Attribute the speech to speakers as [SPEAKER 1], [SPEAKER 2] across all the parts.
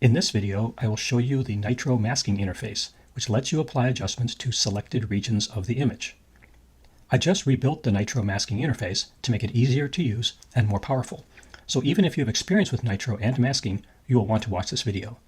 [SPEAKER 1] In this video, I will show you the Nitro masking interface, which lets you apply adjustments to selected regions of the image. I just rebuilt the Nitro masking interface to make it easier to use and more powerful. So even if you have experience with Nitro and masking, you will want to watch this video.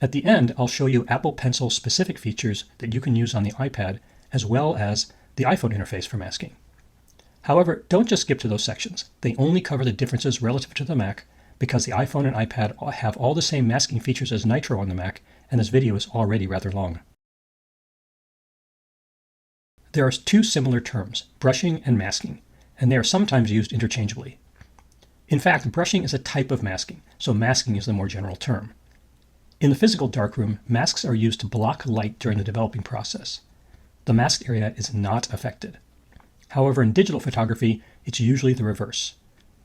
[SPEAKER 1] At the end, I'll show you Apple Pencil specific features that you can use on the iPad, as well as the iPhone interface for masking. However, don't just skip to those sections. They only cover the differences relative to the Mac, because the iPhone and iPad have all the same masking features as Nitro on the Mac, and this video is already rather long. There are two similar terms, brushing and masking, and they are sometimes used interchangeably. In fact, brushing is a type of masking, so masking is the more general term. In the physical darkroom, masks are used to block light during the developing process. The masked area is not affected. However, in digital photography, it's usually the reverse.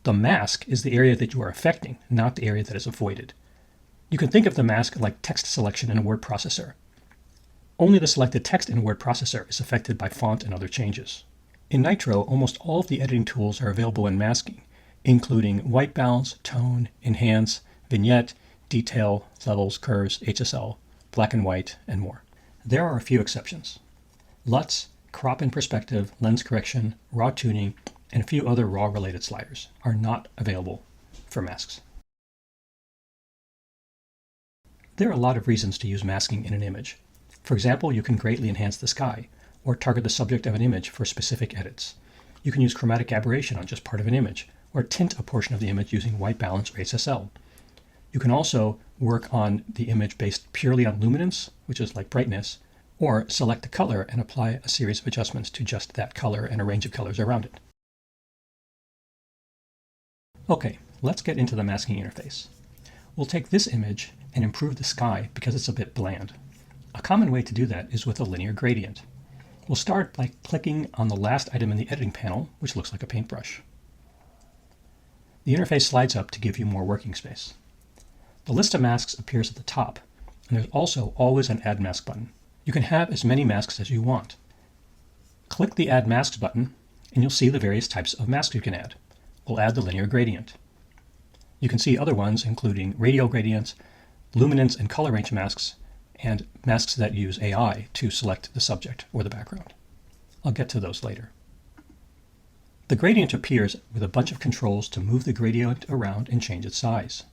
[SPEAKER 1] The mask is the area that you are affecting, not the area that is avoided. You can think of the mask like text selection in a word processor. Only the selected text in a word processor is affected by font and other changes. In Nitro, almost all of the editing tools are available in masking, including white balance, tone, enhance, vignette, detail, levels, curves, HSL, black and white, and more. There are a few exceptions. LUTs, crop and perspective, lens correction, raw tuning, and a few other RAW-related sliders are not available for masks. There are a lot of reasons to use masking in an image. For example, you can greatly enhance the sky, or target the subject of an image for specific edits. You can use chromatic aberration on just part of an image, or tint a portion of the image using white balance or HSL. You can also work on the image based purely on luminance, which is like brightness, or select the color and apply a series of adjustments to just that color and a range of colors around it. Okay, let's get into the masking interface. We'll take this image and improve the sky because it's a bit bland. A common way to do that is with a linear gradient. We'll start by clicking on the last item in the editing panel, which looks like a paintbrush. The interface slides up to give you more working space. The list of masks appears at the top, and there's also always an Add Mask button. You can have as many masks as you want. Click the Add Masks button, and you'll see the various types of masks you can add. We'll add the linear gradient. You can see other ones, including radial gradients, luminance and color range masks, and masks that use AI to select the subject or the background. I'll get to those later. The gradient appears with a bunch of controls to move the gradient around and change its size.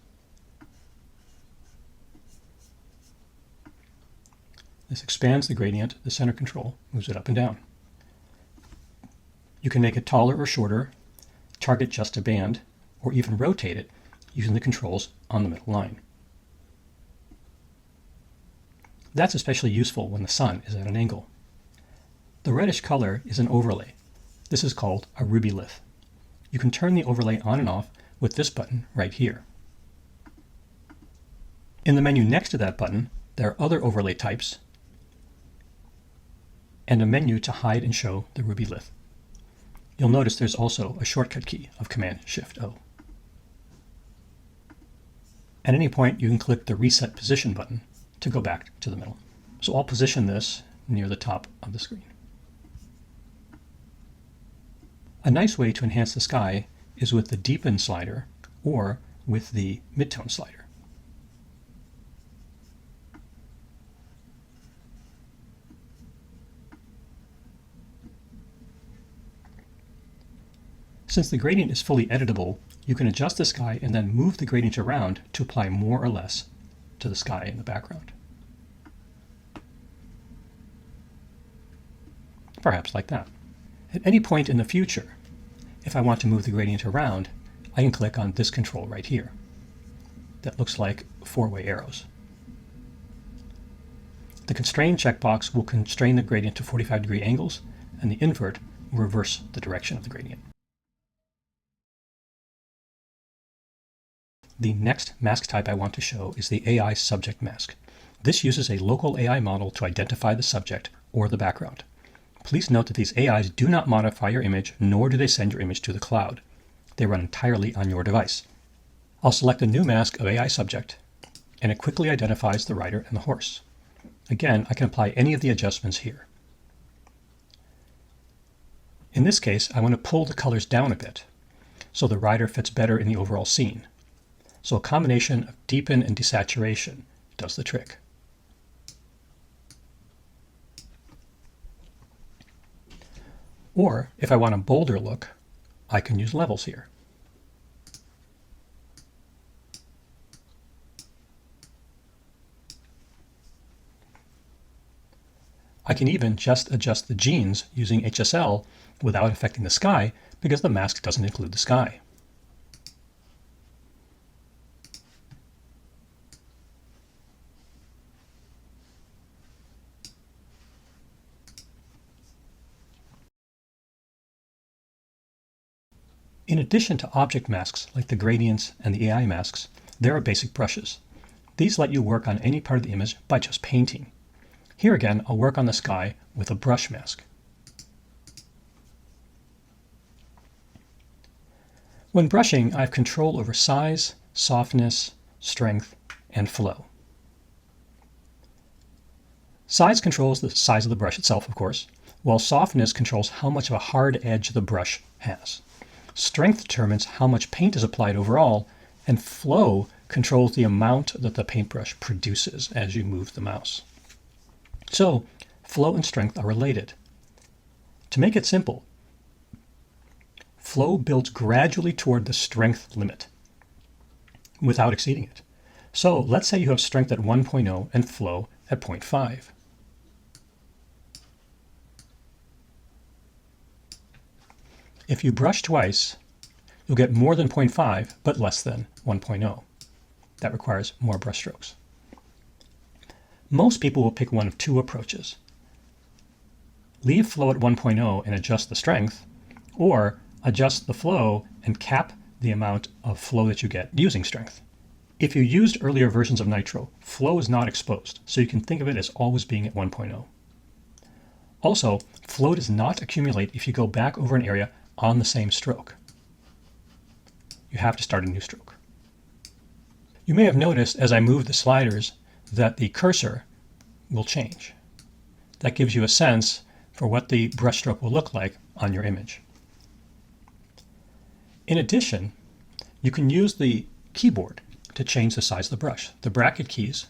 [SPEAKER 1] This expands the gradient. The center control moves it up and down. You can make it taller or shorter, target just a band, or even rotate it using the controls on the middle line. That's especially useful when the sun is at an angle. The reddish color is an overlay. This is called a ruby lith. You can turn the overlay on and off with this button right here. In the menu next to that button, there are other overlay types and a menu to hide and show the ruby lith. You'll notice there's also a shortcut key of Command-Shift-O. At any point, you can click the Reset Position button to go back to the middle. So I'll position this near the top of the screen. A nice way to enhance the sky is with the Deepen slider or with the Midtone slider. Since the gradient is fully editable, you can adjust the sky and then move the gradient around to apply more or less to the sky in the background. Perhaps like that. At any point in the future, if I want to move the gradient around, I can click on this control right here. That looks like four-way arrows. The Constrain checkbox will constrain the gradient to 45-degree angles, and the Invert will reverse the direction of the gradient. The next mask type I want to show is the AI subject mask. This uses a local AI model to identify the subject or the background. Please note that these AIs do not modify your image, nor do they send your image to the cloud. They run entirely on your device. I'll select a new mask of AI subject, and it quickly identifies the rider and the horse. Again, I can apply any of the adjustments here. In this case, I want to pull the colors down a bit, so the rider fits better in the overall scene. So a combination of deepen and desaturation does the trick. Or if I want a bolder look, I can use levels here. I can even just adjust the genes using HSL without affecting the sky because the mask doesn't include the sky. In addition to object masks like the gradients and the AI masks, there are basic brushes. These let you work on any part of the image by just painting. Here again, I'll work on the sky with a brush mask. When brushing, I have control over size, softness, strength, and flow. Size controls the size of the brush itself, of course, while softness controls how much of a hard edge the brush has. Strength determines how much paint is applied overall, and flow controls the amount that the paintbrush produces as you move the mouse. So, flow and strength are related. To make it simple, flow builds gradually toward the strength limit without exceeding it. So let's say you have strength at 1.0 and flow at 0.5. If you brush twice, you'll get more than 0.5, but less than 1.0. That requires more brush strokes. Most people will pick one of two approaches. Leave flow at 1.0 and adjust the strength, or adjust the flow and cap the amount of flow that you get using strength. If you used earlier versions of Nitro, flow is not exposed, so you can think of it as always being at 1.0. Also, flow does not accumulate if you go back over an area on the same stroke. You have to start a new stroke. You may have noticed as I move the sliders that the cursor will change. That gives you a sense for what the brushstroke will look like on your image. In addition, you can use the keyboard to change the size of the brush. The bracket keys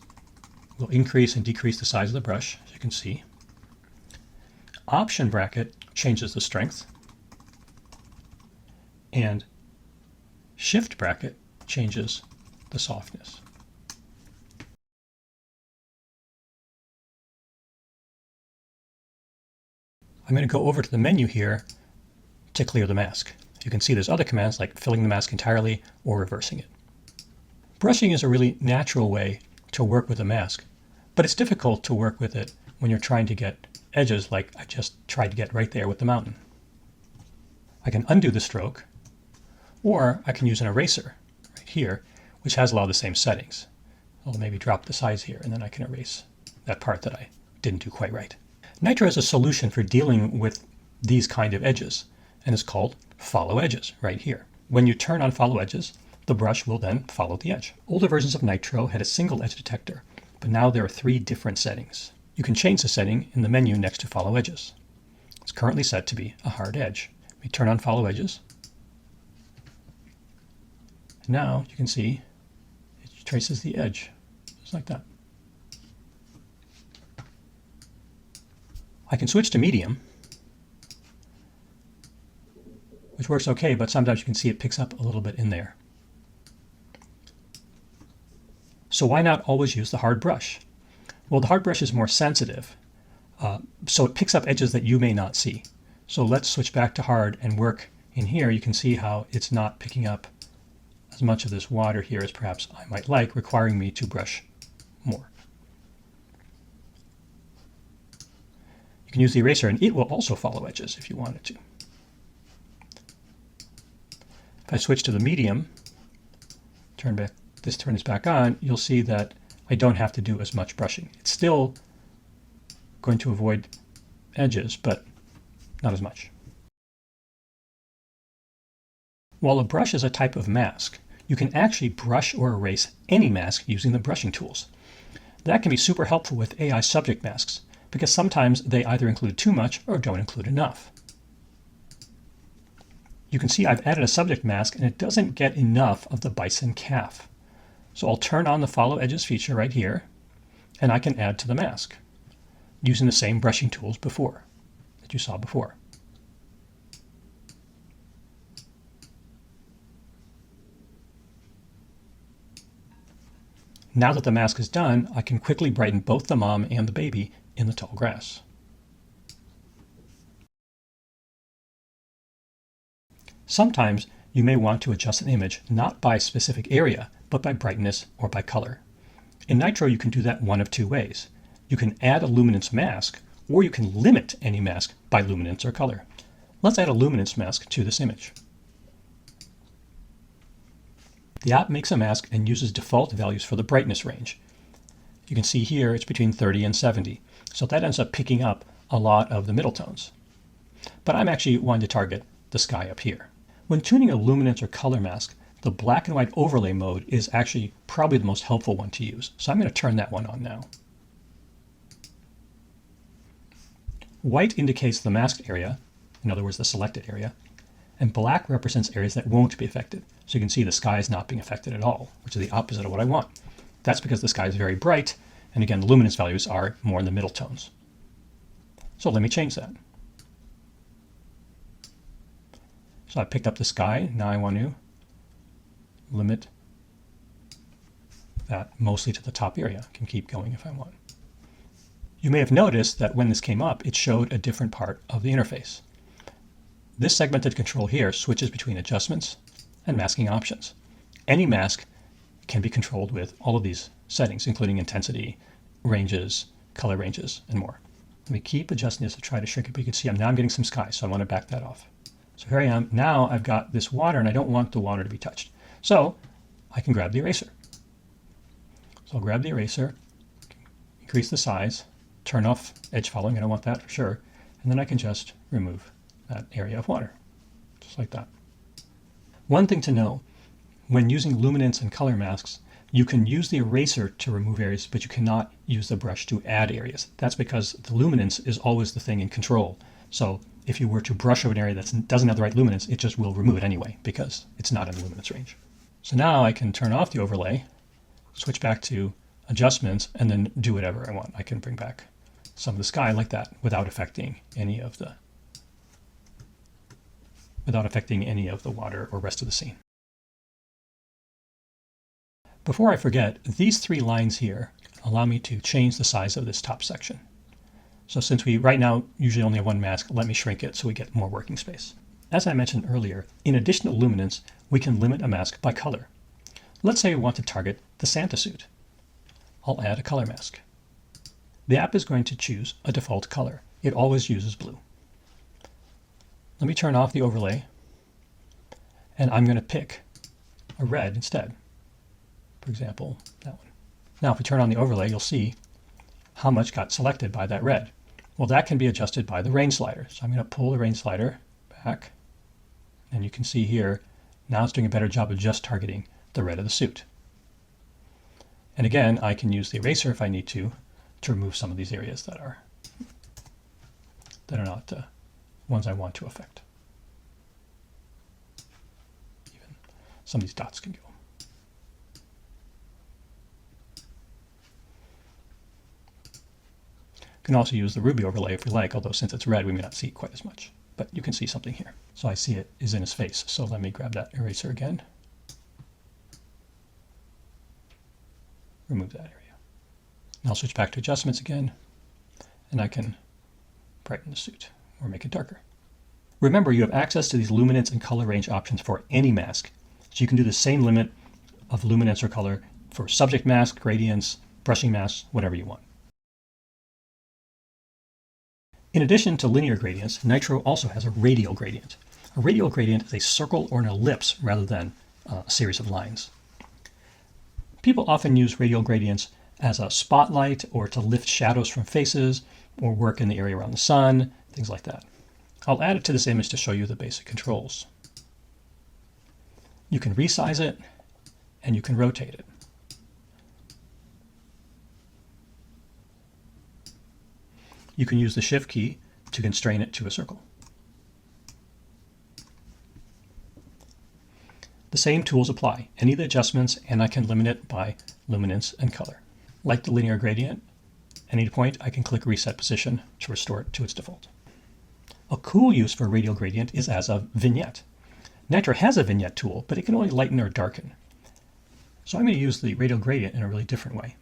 [SPEAKER 1] will increase and decrease the size of the brush, as you can see. Option bracket changes the strength, and shift bracket changes the softness. I'm going to go over to the menu here to clear the mask. You can see there's other commands like filling the mask entirely or reversing it. Brushing is a really natural way to work with a mask, but it's difficult to work with it when you're trying to get edges like I just tried to get right there with the mountain. I can undo the stroke, or I can use an eraser right here, which has a lot of the same settings. I'll maybe drop the size here, and then I can erase that part that I didn't do quite right. Nitro has a solution for dealing with these kind of edges, and it's called Follow Edges right here. When you turn on Follow Edges, the brush will then follow the edge. Older versions of Nitro had a single edge detector, but now there are 3 different settings. You can change the setting in the menu next to Follow Edges. It's currently set to be a hard edge. We turn on Follow Edges. And now you can see it traces the edge, just like that. I can switch to medium, which works okay, but sometimes you can see it picks up a little bit in there. So why not always use the hard brush? Well, the hard brush is more sensitive, so it picks up edges that you may not see. So let's switch back to hard and work in here. You can see how it's not picking up as much of this water here as perhaps I might like, requiring me to brush more. You can use the eraser, and it will also follow edges if you wanted to. If I switch to the medium, turn this back on, you'll see that I don't have to do as much brushing. It's still going to avoid edges, but not as much. While a brush is a type of mask, you can actually brush or erase any mask using the brushing tools. That can be super helpful with AI subject masks, because sometimes they either include too much or don't include enough. You can see I've added a subject mask and it doesn't get enough of the bison calf. So I'll turn on the Follow Edges feature right here, and I can add to the mask using the same brushing tools that you saw before. Now that the mask is done, I can quickly brighten both the mom and the baby in the tall grass. Sometimes you may want to adjust an image not by specific area, but by brightness or by color. In Nitro, you can do that one of two ways. You can add a luminance mask, or you can limit any mask by luminance or color. Let's add a luminance mask to this image. The app makes a mask and uses default values for the brightness range. You can see here it's between 30 and 70, so that ends up picking up a lot of the middle tones. But I'm actually wanting to target the sky up here. When tuning a luminance or color mask, the black and white overlay mode is actually probably the most helpful one to use. So I'm going to turn that one on now. White indicates the masked area, in other words, the selected area, and black represents areas that won't be affected. So you can see the sky is not being affected at all, which is the opposite of what I want. That's because the sky is very bright, and again, the luminance values are more in the middle tones. So let me change that. So I picked up the sky. Now I want to limit that mostly to the top area. I can keep going if I want. You may have noticed that when this came up, it showed a different part of the interface. This segmented control here switches between adjustments and masking options. Any mask can be controlled with all of these settings, including intensity, ranges, color ranges, and more. Let me keep adjusting this to try to shrink it, but you can see now I'm getting some sky, so I want to back that off. So here I am. Now I've got this water, and I don't want the water to be touched. So I can grab the eraser. So I'll grab the eraser, increase the size, turn off edge following. I don't want that for sure. And then I can just remove that area of water, just like that. One thing to know, when using luminance and color masks, you can use the eraser to remove areas, but you cannot use the brush to add areas. That's because the luminance is always the thing in control. So if you were to brush over an area that doesn't have the right luminance, it just will remove it anyway because it's not in the luminance range. So now I can turn off the overlay, switch back to adjustments, and then do whatever I want. I can bring back some of the sky like that without affecting any of the water or rest of the scene. Before I forget, these three lines here allow me to change the size of this top section. So since we right now usually only have one mask, let me shrink it so we get more working space. As I mentioned earlier, in addition to luminance, we can limit a mask by color. Let's say we want to target the Santa suit. I'll add a color mask. The app is going to choose a default color. It always uses blue. Let me turn off the overlay, and I'm going to pick a red instead. For example, that one. Now if we turn on the overlay, you'll see how much got selected by that red. Well, that can be adjusted by the range slider. So I'm going to pull the range slider back, and you can see here, now it's doing a better job of just targeting the red of the suit. And again, I can use the eraser if I need to remove some of these areas that are not ones I want to affect. Even some of these dots can go. You can also use the Ruby overlay if we like, although since it's red, we may not see quite as much. But you can see something here. So I see it is in his face. So let me grab that eraser again. Remove that area. And I'll switch back to adjustments again, and I can brighten the suit or make it darker. Remember, you have access to these luminance and color range options for any mask. So you can do the same limit of luminance or color for subject mask, gradients, brushing masks, whatever you want. In addition to linear gradients, Nitro also has a radial gradient. A radial gradient is a circle or an ellipse rather than a series of lines. People often use radial gradients as a spotlight or to lift shadows from faces or work in the area around the sun, things like that. I'll add it to this image to show you the basic controls. You can resize it and you can rotate it. You can use the Shift key to constrain it to a circle. The same tools apply, any of the adjustments, and I can limit it by luminance and color. Like the linear gradient, at any point I can click reset position to restore it to its default. A cool use for a radial gradient is as a vignette. Nitro has a vignette tool, but it can only lighten or darken. So I'm going to use the radial gradient in a really different way.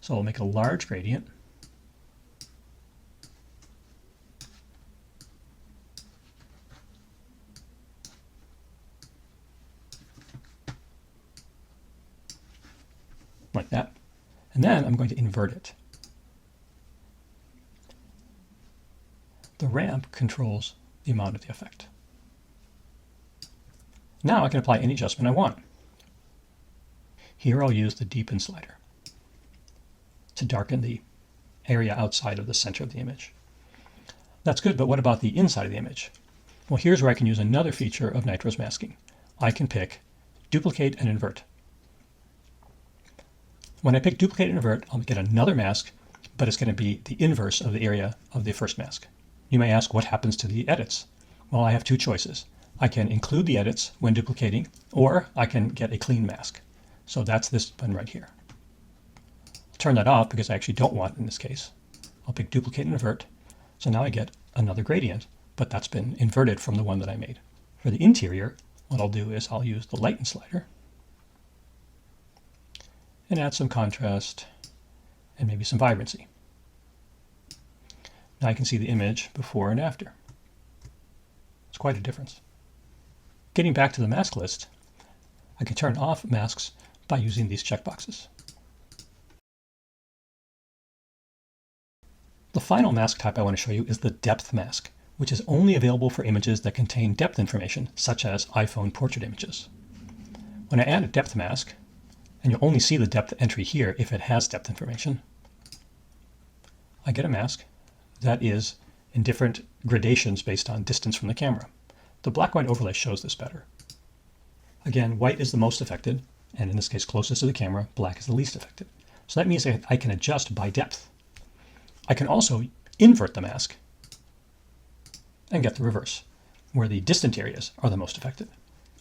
[SPEAKER 1] So I'll make a large gradient. Like that. And then I'm going to invert it. The ramp controls the amount of the effect. Now I can apply any adjustment I want. Here I'll use the deepen slider to darken the area outside of the center of the image. That's good, but what about the inside of the image? Well, here's where I can use another feature of Nitro's masking. I can pick duplicate and invert. When I pick duplicate and invert, I'll get another mask, but it's going to be the inverse of the area of the first mask. You may ask, what happens to the edits? Well, I have two choices. I can include the edits when duplicating, or I can get a clean mask. So that's this button right here. I'll turn that off because I actually don't want it in this case. I'll pick duplicate and invert. So now I get another gradient, but that's been inverted from the one that I made. For the interior, what I'll do is I'll use the lighten slider and add some contrast and maybe some vibrancy. Now I can see the image before and after. It's quite a difference. Getting back to the mask list, I can turn off masks by using these checkboxes. The final mask type I want to show you is the depth mask, which is only available for images that contain depth information, such as iPhone portrait images. When I add a depth mask, and you'll only see the depth entry here if it has depth information, I get a mask that is in different gradations based on distance from the camera. The black-white overlay shows this better. Again, white is the most affected, and in this case closest to the camera, black is the least affected. So that means I can adjust by depth. I can also invert the mask and get the reverse, where the distant areas are the most affected.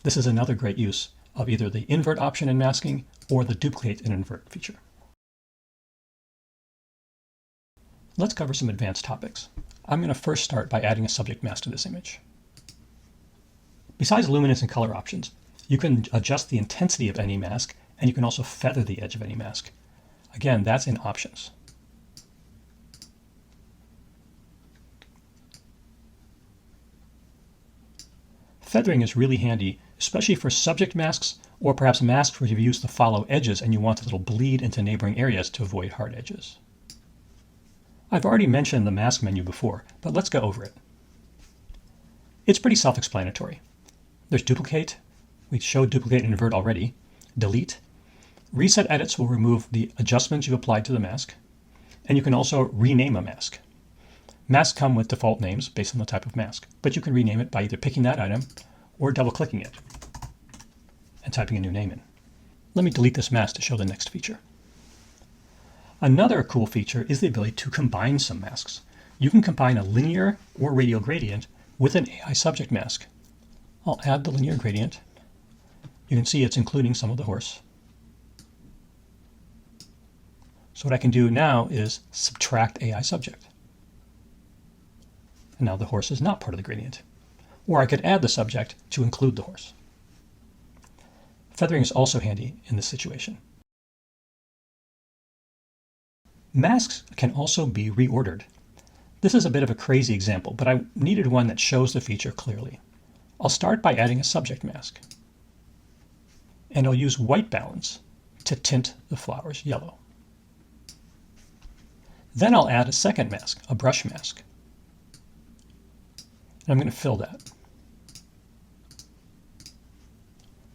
[SPEAKER 1] This is another great use of either the invert option in masking or the duplicate and invert feature. Let's cover some advanced topics. I'm going to first start by adding a subject mask to this image. Besides luminance and color options, you can adjust the intensity of any mask, and you can also feather the edge of any mask. Again, that's in options. Feathering is really handy, especially for subject masks, or perhaps masks where you've used to follow edges and you want a little bleed into neighboring areas to avoid hard edges. I've already mentioned the mask menu before, but let's go over it. It's pretty self-explanatory. There's duplicate. We showed duplicate and invert already. Delete. Reset edits will remove the adjustments you've applied to the mask. And you can also rename a mask. Masks come with default names based on the type of mask, but you can rename it by either picking that item or double-clicking it and typing a new name in. Let me delete this mask to show the next feature. Another cool feature is the ability to combine some masks. You can combine a linear or radial gradient with an AI subject mask. I'll add the linear gradient. You can see it's including some of the horse. So what I can do now is subtract AI subject. And now the horse is not part of the gradient. Or I could add the subject to include the horse. Feathering is also handy in this situation. Masks can also be reordered. This is a bit of a crazy example, but I needed one that shows the feature clearly. I'll start by adding a subject mask. And I'll use white balance to tint the flowers yellow. Then I'll add a second mask, a brush mask. And I'm going to fill that.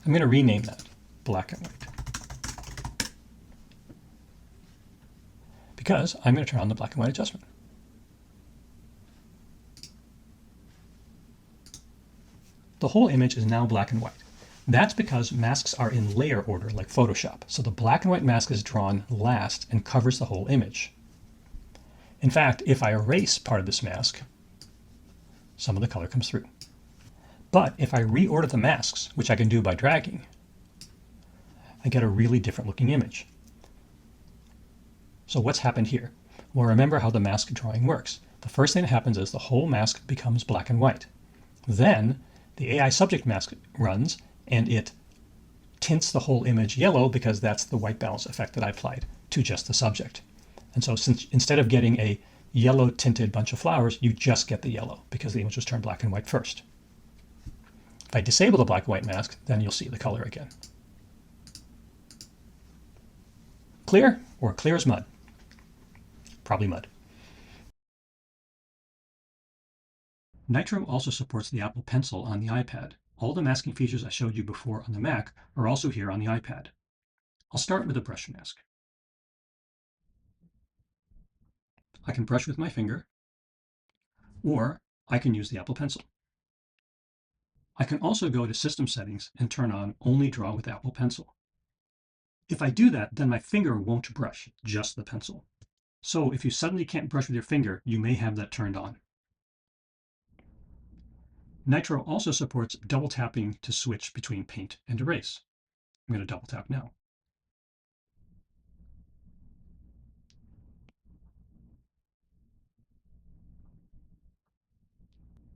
[SPEAKER 1] I'm going to rename that black and white, because I'm going to turn on the black and white adjustment. The whole image is now black and white. That's because masks are in layer order like Photoshop, so the black and white mask is drawn last and covers the whole image. In fact, if I erase part of this mask, some of the color comes through. But if I reorder the masks, which I can do by dragging, I get a really different looking image. So what's happened here? Well, remember how the mask drawing works. The first thing that happens is the whole mask becomes black and white. Then the AI subject mask runs and it tints the whole image yellow because that's the white balance effect that I applied to just the subject. And so since instead of getting a yellow tinted bunch of flowers, you just get the yellow because the image was turned black and white first. If I disable the black and white mask, then you'll see the color again. Clear or clear as mud? Probably mud. Nitro also supports the Apple Pencil on the iPad. All the masking features I showed you before on the Mac are also here on the iPad. I'll start with a brush mask. I can brush with my finger, or I can use the Apple Pencil. I can also go to System Settings and turn on Only Draw with Apple Pencil. If I do that, then my finger won't brush, just the pencil. So if you suddenly can't brush with your finger, you may have that turned on. Nitro also supports double tapping to switch between paint and erase. I'm going to double tap now.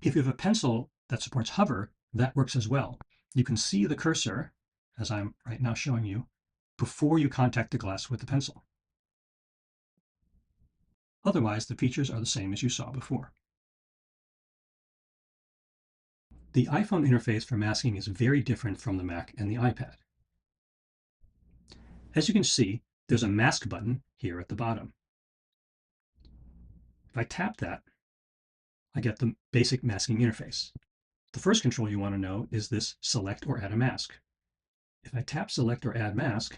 [SPEAKER 1] If you have a pencil that supports hover, that works as well. You can see the cursor, as I'm right now showing you, before you contact the glass with the pencil. Otherwise, the features are the same as you saw before. The iPhone interface for masking is very different from the Mac and the iPad. As you can see, there's a mask button here at the bottom. If I tap that, I get the basic masking interface. The first control you want to know is this select or add a mask. If I tap select or add mask,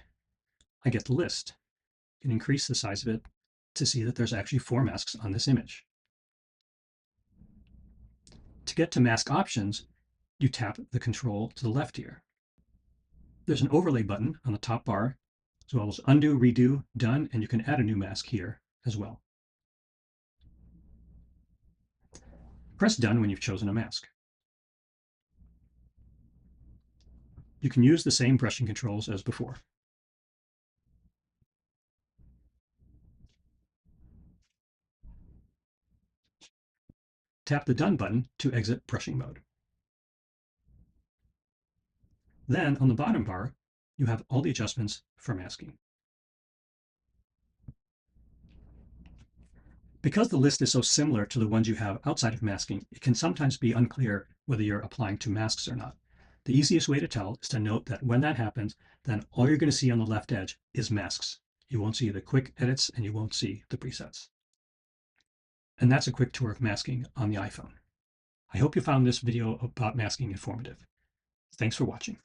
[SPEAKER 1] I get the list. You can increase the size of it to see that there's actually 4 masks on this image. To get to mask options, you tap the control to the left here. There's an overlay button on the top bar, as well as undo, redo, done, and you can add a new mask here as well. Press done when you've chosen a mask. You can use the same brushing controls as before. Tap the done button to exit brushing mode. Then on the bottom bar, you have all the adjustments for masking. Because the list is so similar to the ones you have outside of masking, it can sometimes be unclear whether you're applying to masks or not. The easiest way to tell is to note that when that happens, then all you're going to see on the left edge is masks. You won't see the quick edits and you won't see the presets. And that's a quick tour of masking on the iPhone. I hope you found this video about masking informative. Thanks for watching.